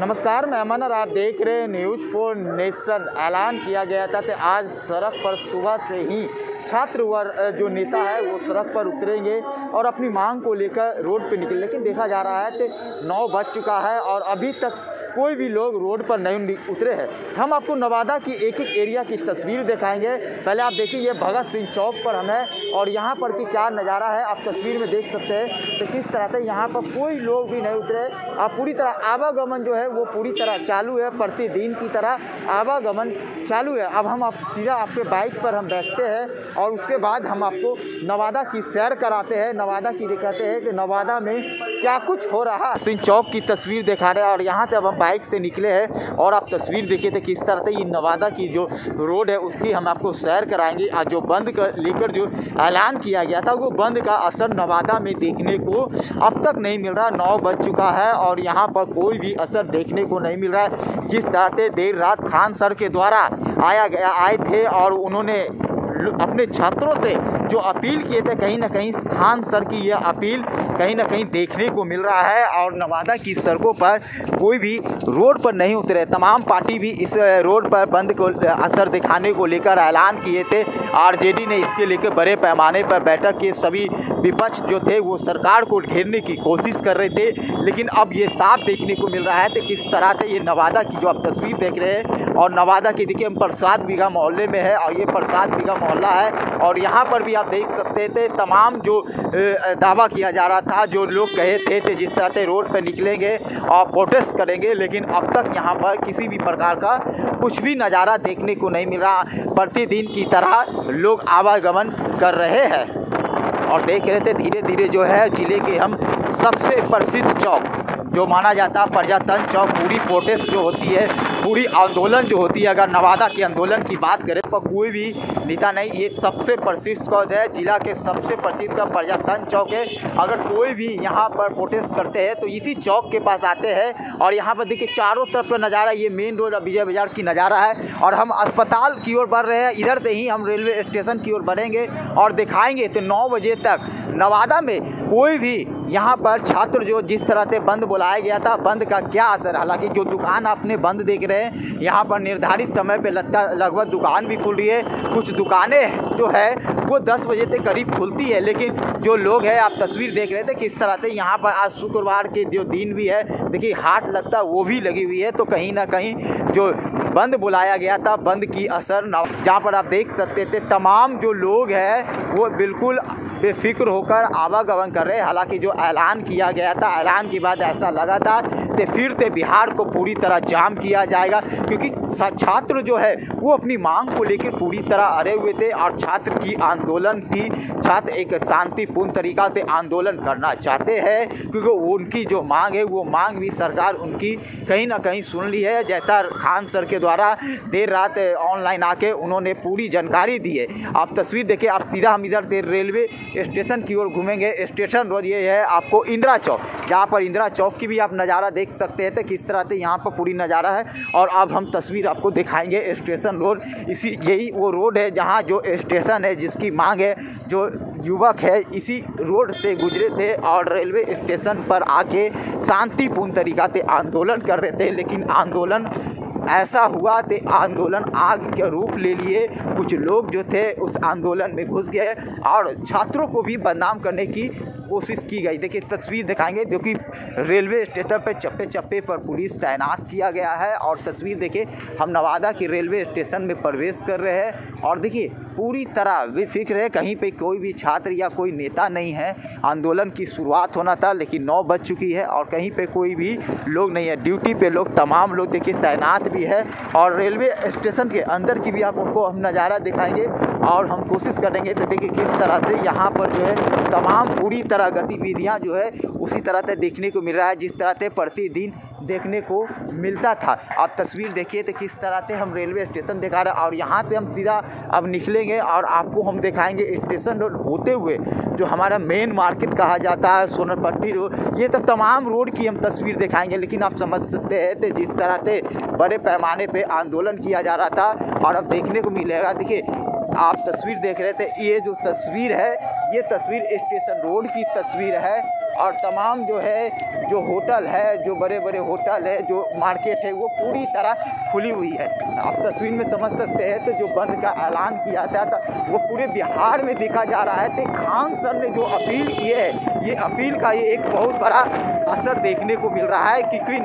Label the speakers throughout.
Speaker 1: नमस्कार, मैं अमन और आप देख रहे हैं न्यूज़ 4 नेशन। ऐलान किया गया था कि आज सड़क पर सुबह से ही छात्र वर्ग जो नेता है वो सड़क पर उतरेंगे और अपनी मांग को लेकर रोड पे निकले, लेकिन देखा जा रहा है कि 9 बज चुका है और अभी तक कोई भी लोग रोड पर नहीं उतरे हैं। हम आपको नवादा की एक एक एरिया की तस्वीर दिखाएंगे। पहले आप देखिए, ये भगत सिंह चौक पर हम हैं और यहाँ पर की क्या नज़ारा है आप तस्वीर में देख सकते हैं। तो किस तरह से यहाँ पर कोई लोग भी नहीं उतरे। अब पूरी तरह आवागमन जो है वो पूरी तरह चालू है, प्रतिदिन की तरह आवागमन चालू है। अब हम सीधा आपके बाइक पर हम बैठते हैं और उसके बाद हम आपको नवादा की सैर कराते हैं, नवादा की दिखाते हैं कि नवादा में क्या कुछ हो रहा है। सिंह चौक की तस्वीर दिखा रहे हैं और यहाँ से अब हम बाइक से निकले हैं और आप तस्वीर देखिए थे किस तरह से ये नवादा की जो रोड है उसकी हम आपको सैर कराएंगे। आज जो बंद कर लेकर जो ऐलान किया गया था वो बंद का असर नवादा में देखने को अब तक नहीं मिल रहा। 9 बज चुका है और यहाँ पर कोई भी असर देखने को नहीं मिल रहा है। जिस तरह से देर रात खान सर के द्वारा आए थे और उन्होंने अपने छात्रों से जो अपील किए थे, कहीं ना कहीं खान सर की यह अपील कहीं ना कहीं देखने को मिल रहा है और नवादा की सड़कों पर कोई भी रोड पर नहीं उतरे। तमाम पार्टी भी इस रोड पर बंद को असर दिखाने को लेकर ऐलान किए थे। आरजेडी ने इसके लेकर बड़े पैमाने पर बैठक किए। सभी विपक्ष जो थे वो सरकार को घेरने की कोशिश कर रहे थे, लेकिन अब ये साफ देखने को मिल रहा है कि किस तरह से ये नवादा की जो आप तस्वीर देख रहे हैं और नवादा की देखिए हम प्रसाद बीघा मोहल्ले में है और ये प्रसाद बीघा मोहल्ला है और यहाँ पर भी आप देख सकते थे तमाम जो दावा किया जा रहा था, जो लोग कहे थे जिस तरह से रोड पर निकलेंगे और प्रोटेस्ट करेंगे, लेकिन अब तक यहाँ पर किसी भी प्रकार का कुछ भी नज़ारा देखने को नहीं मिल रहा। प्रतिदिन की तरह लोग आवागमन कर रहे हैं और देख रहे थे धीरे धीरे जो है जिले के हम सबसे प्रसिद्ध चौक जो माना जाता है प्रजातंत्र चौक, पूरी प्रोटेस्ट जो होती है, पूरी आंदोलन जो होती है, अगर नवादा के आंदोलन की बात करें तो कोई भी नेता नहीं, ये सबसे प्रसिद्ध चौक है, जिला के सबसे प्रसिद्ध का प्रजातंत्र चौक है। अगर कोई भी यहाँ पर प्रोटेस्ट करते हैं तो इसी चौक के पास आते हैं और यहाँ पर देखिए चारों तरफ का नज़ारा, ये मेन रोड विजय बाजार की नज़ारा है और हम अस्पताल की ओर बढ़ रहे हैं। इधर से ही हम रेलवे स्टेशन की ओर बढ़ेंगे और दिखाएंगे तो 9 बजे तक नवादा में कोई भी यहाँ पर छात्र जो जिस तरह से बंद बुलाया गया था, बंद का क्या असर। हालांकि जो दुकान आपने बंद देख रहे हैं यहाँ पर निर्धारित समय पे लगभग दुकान भी खुल रही है। कुछ दुकानें जो है वो 10 बजे तक करीब खुलती है, लेकिन जो लोग हैं आप तस्वीर देख रहे थे किस तरह से यहाँ पर आज शुक्रवार के जो दिन भी है देखिए हाट लगता वो भी लगी हुई है। तो कहीं ना कहीं जो बंद बुलाया गया था बंद की असर जहाँ पर आप देख सकते थे तमाम जो लोग हैं वो बिल्कुल बेफिक्र होकर आवागमन कर रहे हैं। हालांकि जो ऐलान किया गया था, ऐलान के बाद ऐसा लगा था कि फिर से बिहार को पूरी तरह जाम किया जाएगा, क्योंकि छात्र जो है वो अपनी मांग को लेकर पूरी तरह अड़े हुए थे और छात्र की आंदोलन थी। छात्र एक शांतिपूर्ण तरीका से आंदोलन करना चाहते हैं क्योंकि उनकी जो मांग है वो मांग भी सरकार उनकी कहीं ना कहीं सुन ली है। जैसा खान सर के द्वारा देर रात ऑनलाइन आके उन्होंने पूरी जानकारी दी है। आप तस्वीर देखिए, आप सीधा हम इधर से रेलवे स्टेशन की ओर घूमेंगे। स्टेशन रोड ये है आपको इंदिरा चौक, जहाँ पर इंदिरा चौक की भी आप नज़ारा देख सकते हैं तो किस तरह से यहाँ पर पूरी नज़ारा है। और अब हम तस्वीर आपको दिखाएंगे स्टेशन रोड, यही वो रोड है जहाँ जो स्टेशन है जिसकी मांग है, जो युवक है इसी रोड से गुजरे थे और रेलवे स्टेशन पर आके शांतिपूर्ण तरीका से आंदोलन कर रहे थे, लेकिन आंदोलन ऐसा हुआ कि आंदोलन आग के रूप ले लिए। कुछ लोग जो थे उस आंदोलन में घुस गए और छात्रों को भी बदनाम करने की कोशिश की गई। देखिए तस्वीर दिखाएंगे जो कि रेलवे स्टेशन पे चप्पे चप्पे पर पुलिस तैनात किया गया है और तस्वीर देखिए हम नवादा के रेलवे स्टेशन में प्रवेश कर रहे हैं और देखिए पूरी तरह बेफिक्र है, कहीं पे कोई भी छात्र या कोई नेता नहीं है। आंदोलन की शुरुआत होना था लेकिन 9 बज चुकी है और कहीं पे कोई भी लोग नहीं है। ड्यूटी पे लोग तमाम लोग देखिए तैनात भी है और रेलवे स्टेशन के अंदर की भी आपको हम नज़ारा दिखाएंगे और हम कोशिश करेंगे तो देखिए किस तरह से यहाँ पर जो है तमाम पूरी तरह गतिविधियाँ जो है उसी तरह से देखने को मिल रहा है जिस तरह से प्रतिदिन देखने को मिलता था। आप तस्वीर देखिए तो किस तरह से हम रेलवे स्टेशन दिखा रहे हैं और यहाँ से हम सीधा अब निकलेंगे और आपको हम दिखाएंगे स्टेशन रोड होते हुए जो हमारा मेन मार्केट कहा जाता है सोनपट्टी रोड, ये तो तमाम रोड की हम तस्वीर दिखाएंगे। लेकिन आप समझ सकते हैं तो जिस तरह से बड़े पैमाने पर आंदोलन किया जा रहा था और अब देखने को मिलेगा। देखिए आप तस्वीर देख रहे थे, ये जो तस्वीर है ये तस्वीर स्टेशन रोड की तस्वीर है और तमाम जो है जो होटल है, जो बड़े बड़े होटल है, जो मार्केट है, वो पूरी तरह खुली हुई है। आप तस्वीर में समझ सकते हैं। तो जो बंद का ऐलान किया था वो पूरे बिहार में देखा जा रहा है। तो खान सर ने जो अपील की है, ये अपील का ये एक बहुत बड़ा असर देखने को मिल रहा है, क्योंकि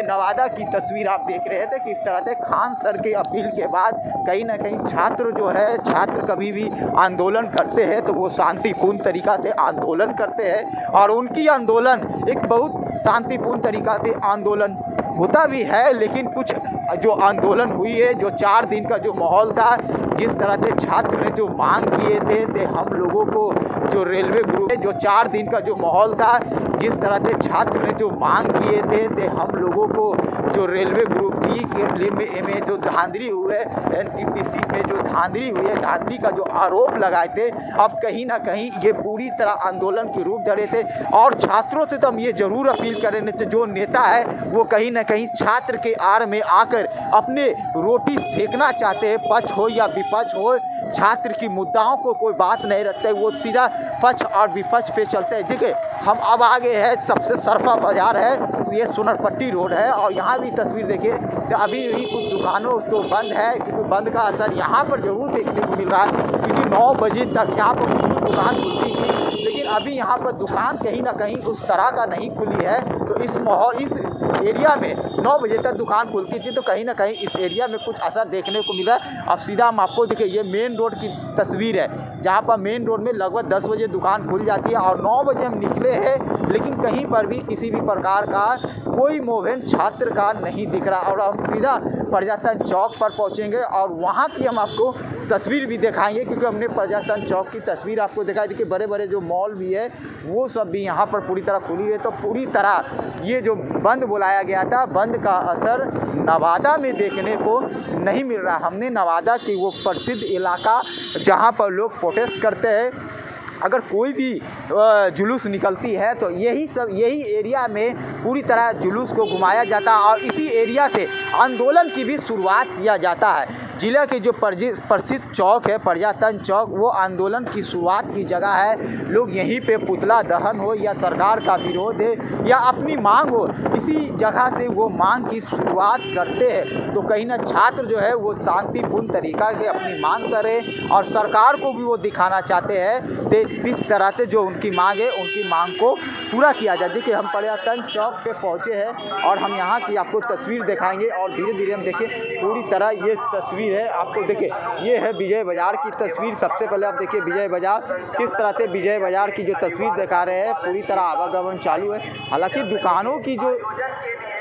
Speaker 1: नवादा की तस्वीर आप देख रहे थे कि इस तरह से खान सर के अपील के बाद कहीं ना कहीं छात्र कभी भी आंदोलन करते हैं तो वो शांतिपूर्ण तरीका से आंदोलन करते हैं, और उनकी आंदोलन एक बहुत शांतिपूर्ण तरीका से आंदोलन होता भी है। लेकिन कुछ जो आंदोलन हुई है, जो 4 दिन का जो माहौल था, जिस तरह से छात्र ने जो मांग किए थे हम लोगों को जो रेलवे ग्रुप जो 4 दिन का जो माहौल था, जिस तरह से छात्र ने जो मांग किए थे हम लोगों को जो रेलवे ग्रुप डी के में जो धांधली हुए, एनटीपीसी में जो धांधली हुई है, धांधली का जो आरोप लगाए थे, अब कहीं ना कहीं ये पूरी तरह आंदोलन के रूप धरे थे। और छात्रों से तो हम ये जरूर अपील करें कि जो नेता है वो कहीं ना कहीं छात्र के आड़ में आकर अपने रोटी सेकना चाहते हैं, पक्ष हो या विपक्ष हो, छात्र की मुद्दाओं को कोई बात नहीं रखते, वो सीधा पक्ष और विपक्ष पे चलते हैं। देखिए हम अब आगे है, सबसे सरफा बाजार है, ये सोनरपट्टी रोड है, और यहाँ भी तस्वीर देखिए तो अभी भी कुछ दुकानों तो बंद है, क्योंकि बंद का असर यहाँ पर जरूर देखने को मिल रहा है, क्योंकि 9 बजे तक यहाँ पर कुछ दुकान खुलती थी, लेकिन अभी यहाँ पर दुकान कहीं ना कहीं उस तरह का नहीं खुली है। तो इस एरिया में 9 बजे तक दुकान खुलती थी, तो कहीं ना कहीं इस एरिया में कुछ असर देखने को मिला। अब सीधा हम आपको देखिए, ये मेन रोड की तस्वीर है, जहाँ पर मेन रोड में लगभग 10 बजे दुकान खुल जाती है, और 9 बजे हम निकले हैं, लेकिन कहीं पर भी किसी भी प्रकार का कोई मूवमेंट छात्र का नहीं दिख रहा। और हम सीधा प्रजातंत्र चौक पर पहुँचेंगे और वहाँ की हम आपको तस्वीर भी दिखाएंगे, क्योंकि हमने प्रजातंत्र चौक की तस्वीर आपको दिखाई। देखिए बड़े बड़े जो मॉल भी है वो सब भी यहाँ पर पूरी तरह खुली है। तो पूरी तरह ये जो बंद बुलाया गया था, बंद का असर नवादा में देखने को नहीं मिल रहा। हमने नवादा की वो प्रसिद्ध इलाका जहाँ पर लोग प्रोटेस्ट करते हैं, अगर कोई भी जुलूस निकलती है तो यही एरिया में पूरी तरह जुलूस को घुमाया जाता है, और इसी एरिया से आंदोलन की भी शुरुआत किया जाता है। जिला के जो प्रसिद्ध चौक है प्रजातंत्र चौक, वो आंदोलन की शुरुआत की जगह है। लोग यहीं पे पुतला दहन हो या सरकार का विरोध है या अपनी मांग हो, इसी जगह से वो मांग की शुरुआत करते हैं। तो कहीं ना छात्र जो है वो शांतिपूर्ण तरीका से अपनी मांग करें, और सरकार को भी वो दिखाना चाहते हैं जिस तरह से जो उनकी मांग है, उनकी मांग को पूरा किया जाए। देखिए हम प्रजातंत्र चौक पे पहुँचे हैं और हम यहाँ की आपको तस्वीर दिखाएंगे, और धीरे धीरे हम देखिए पूरी तरह ये तस्वीर है आपको। देखिए ये है विजय बाज़ार की तस्वीर। सबसे पहले आप देखिए विजय बाज़ार, किस तरह से विजय बाज़ार की जो तस्वीर दिखा रहे हैं, पूरी तरह आवागमन चालू है। हालांकि दुकानों की जो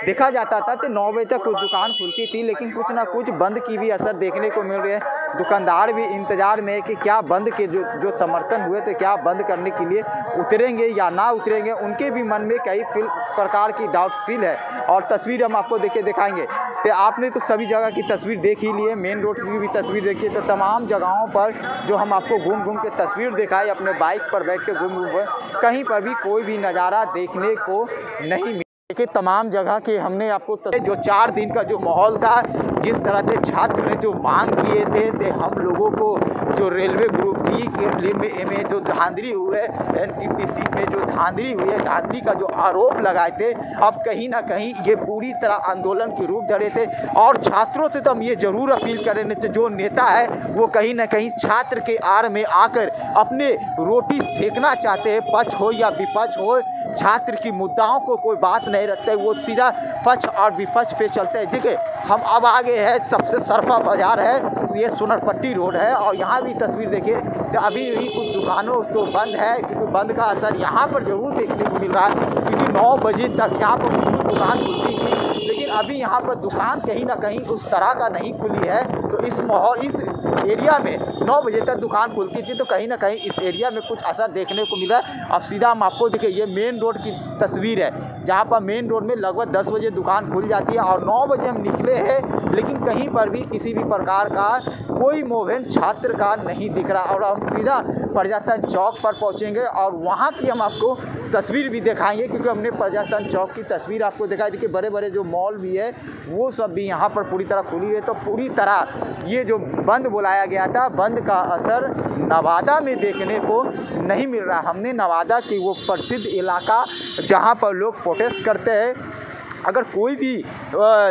Speaker 1: देखा जाता था तो 9 बजे तक कुछ दुकान खुलती थी, लेकिन कुछ ना कुछ बंद की भी असर देखने को मिल रही है। दुकानदार भी इंतज़ार में है कि क्या बंद के जो समर्थन हुए थे, क्या बंद करने के लिए उतरेंगे या ना उतरेंगे। उनके भी मन में कई प्रकार की डाउट फील है, और तस्वीर हम आपको दिखाएंगे। तो आपने तो सभी जगह की तस्वीर देख ही ली है, मेन रोड की भी तस्वीर देखिए। तो तमाम जगहों पर जो हम आपको घूम घूम के तस्वीर दिखाए, अपने बाइक पर बैठ के घूम घूम कहीं पर भी कोई भी नज़ारा देखने को नहीं मिला। देखिए तमाम जगह के हमने आपको जो 4 दिन का जो माहौल था, जिस तरह से छात्र ने जो मांग किए थे हम लोगों को जो रेलवे ग्रुप डी के में जो धांधली हुई है, एनटीपीसी में जो धांधली हुई है, धांधली का जो आरोप लगाए थे, अब कहीं ना कहीं ये पूरी तरह आंदोलन के रूप धरे थे। और छात्रों से तो हम ये जरूर अपील करें कि जो नेता है वो कहीं ना कहीं छात्र के आड़ में आकर अपने रोटी सेकना चाहते हैं, पक्ष हो या विपक्ष हो, छात्र की मुद्दाओं को कोई बात नहीं रखते, वो सीधा पक्ष और विपक्ष पे चलते हैं। देखिए हम अब आगे है, सबसे सरफा बाजार है, ये सोनरपट्टी रोड है, और यहाँ भी तस्वीर देखिए तो अभी भी कुछ दुकानों तो बंद है, क्योंकि बंद का असर यहाँ पर जरूर देखने को मिल रहा है, क्योंकि 9 बजे तक यहाँ पर कुछ दुकान खुलती थी, लेकिन अभी यहाँ पर दुकान कहीं ना कहीं उस तरह का नहीं खुली है। तो इस एरिया में 9 बजे तक दुकान खुलती थी, तो कहीं ना कहीं इस एरिया में कुछ असर देखने को मिला। अब सीधा हम आपको देखिए, ये मेन रोड की तस्वीर है, जहाँ पर मेन रोड में लगभग 10 बजे दुकान खुल जाती है, और 9 बजे हम निकले हैं, लेकिन कहीं पर भी किसी भी प्रकार का कोई मूवमेंट छात्र का नहीं दिख रहा। और हम सीधा प्रजातंत्र चौक पर पहुँचेंगे और वहाँ की हम आपको तस्वीर भी दिखाएंगे, क्योंकि हमने प्रजातंत्र चौक की तस्वीर आपको दिखाई। देखिए बड़े बड़े जो मॉल भी है वो सब भी यहाँ पर पूरी तरह खुली है। तो पूरी तरह ये जो बंद बुलाया गया था, बंद का असर नवादा में देखने को नहीं मिल रहा। हमने नवादा की वो प्रसिद्ध इलाका जहाँ पर लोग प्रोटेस्ट करते हैं, अगर कोई भी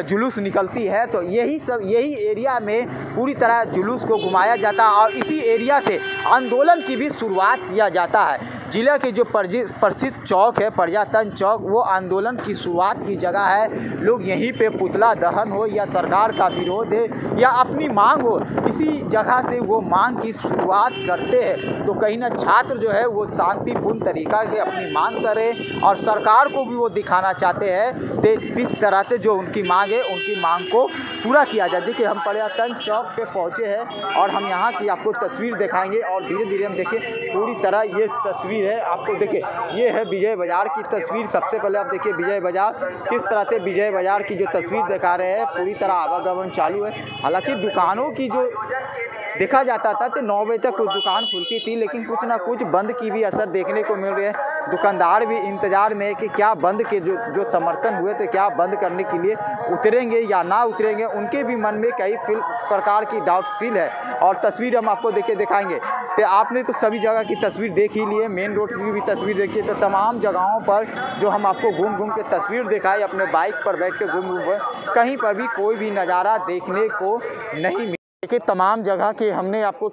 Speaker 1: जुलूस निकलती है तो यही एरिया में पूरी तरह जुलूस को घुमाया जाता है और इसी एरिया से आंदोलन की भी शुरुआत किया जाता है। जिला के जो प्रसिद्ध चौक है प्रजातंत्र चौक, वो आंदोलन की शुरुआत की जगह है। लोग यहीं पे पुतला दहन हो या सरकार का विरोध है या अपनी मांग हो, इसी जगह से वो मांग की शुरुआत करते हैं। तो कहीं ना छात्र जो है वो शांतिपूर्ण तरीका से अपनी मांग करें और सरकार को भी वो दिखाना चाहते हैं जिस तरह से जो उनकी मांग है उनकी मांग को पूरा किया जाए। देखिए हम प्रजातंत्र चौक पे पहुँचे हैं और हम यहाँ की आपको तस्वीर दिखाएंगे और धीरे धीरे हम देखिए पूरी तरह ये तस्वीर है आपको। देखिए ये है विजय बाज़ार की तस्वीर। सबसे पहले आप देखिए विजय बाज़ार किस तरह से विजय बाज़ार की जो तस्वीर दिखा रहे हैं, पूरी तरह आवागमन चालू है। हालांकि दुकानों की जो देखा जाता था तो 9 बजे तक कुछ दुकान खुलती थी, लेकिन कुछ ना कुछ बंद की भी असर देखने को मिल रही है। दुकानदार भी इंतजार में है कि क्या बंद के जो समर्थन हुए थे क्या बंद करने के लिए उतरेंगे या ना उतरेंगे। उनके भी मन में कई प्रकार की डाउट फील है और तस्वीर हम आपको दिखाएंगे। तो आपने तो सभी जगह की तस्वीर देख ही ली है, मेन रोड की भी तस्वीर देखिए। तो तमाम जगहों पर जो हम आपको घूम घूम के तस्वीर दिखाए, अपने बाइक पर बैठ के घूम घूम कर, कहीं पर भी कोई भी नज़ारा देखने को नहीं मिला। देखिए तमाम जगह के हमने आपको